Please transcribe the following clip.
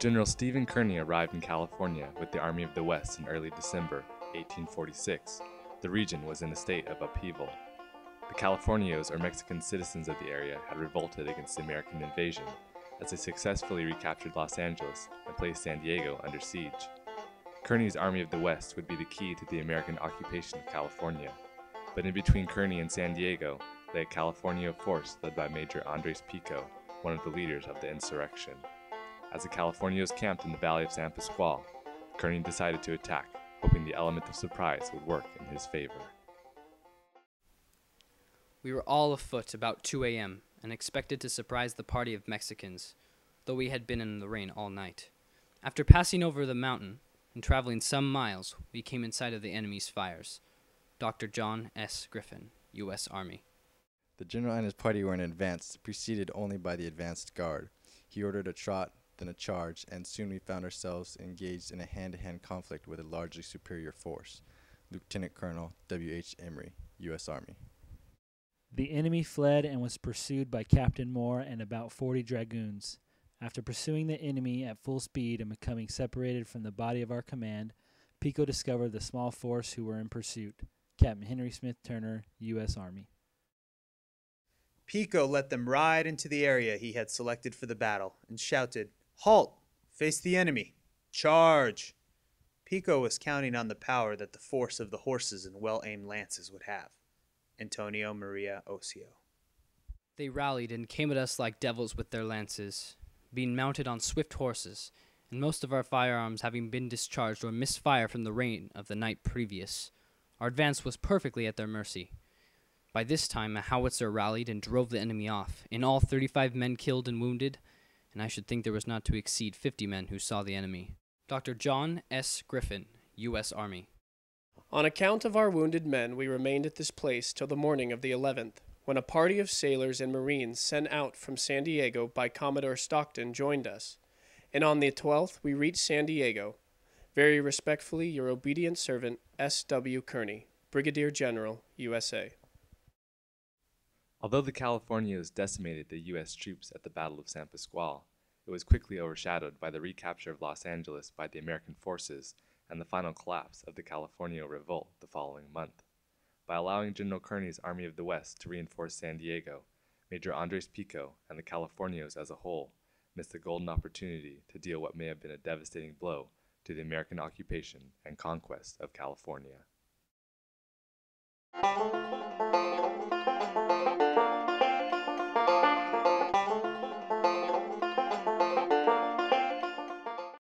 General Stephen Kearny arrived in California with the Army of the West in early December 1846, the region was in a state of upheaval. The Californios, or Mexican citizens of the area, had revolted against the American invasion as they successfully recaptured Los Angeles and placed San Diego under siege. Kearny's Army of the West would be the key to the American occupation of California, but in between Kearny and San Diego lay a Californio force led by Major Andres Pico, one of the leaders of the insurrection. As the Californios camped in the valley of San Pasqual, Kearny decided to attack, hoping the element of surprise would work in his favor. We were all afoot about 2 a.m. and expected to surprise the party of Mexicans, though we had been in the rain all night. After passing over the mountain and traveling some miles, we came in sight of the enemy's fires. Dr. John S. Griffin, U.S. Army. The general and his party were in advance, preceded only by the advanced guard. He ordered a trot, then a charge, and soon we found ourselves engaged in a hand-to-hand conflict with a largely superior force. Lieutenant Colonel W.H. Emory, U.S. Army. The enemy fled and was pursued by Captain Moore and about 40 dragoons. After pursuing the enemy at full speed and becoming separated from the body of our command, Pico discovered the small force who were in pursuit. Captain Henry Smith Turner, U.S. Army. Pico let them ride into the area he had selected for the battle and shouted, "Halt! Face the enemy! Charge!" Pico was counting on the power that the force of the horses and well-aimed lances would have. Antonio Maria Ocio. They rallied and came at us like devils with their lances, being mounted on swift horses, and most of our firearms having been discharged or missed fire from the rain of the night previous. Our advance was perfectly at their mercy. By this time, a howitzer rallied and drove the enemy off, in all 35 men killed and wounded, and I should think there was not to exceed 50 men who saw the enemy. Dr. John S. Griffin, U.S. Army. On account of our wounded men, we remained at this place till the morning of the 11th, when a party of sailors and marines sent out from San Diego by Commodore Stockton joined us, and on the 12th we reached San Diego. Very respectfully, your obedient servant, S. W. Kearny, Brigadier General, USA. Although the Californios decimated the U.S. troops at the Battle of San Pasqual, it was quickly overshadowed by the recapture of Los Angeles by the American forces and the final collapse of the Californio revolt the following month. By allowing General Kearny's Army of the West to reinforce San Diego, Major Andres Pico and the Californios as a whole missed the golden opportunity to deal what may have been a devastating blow to the American occupation and conquest of California.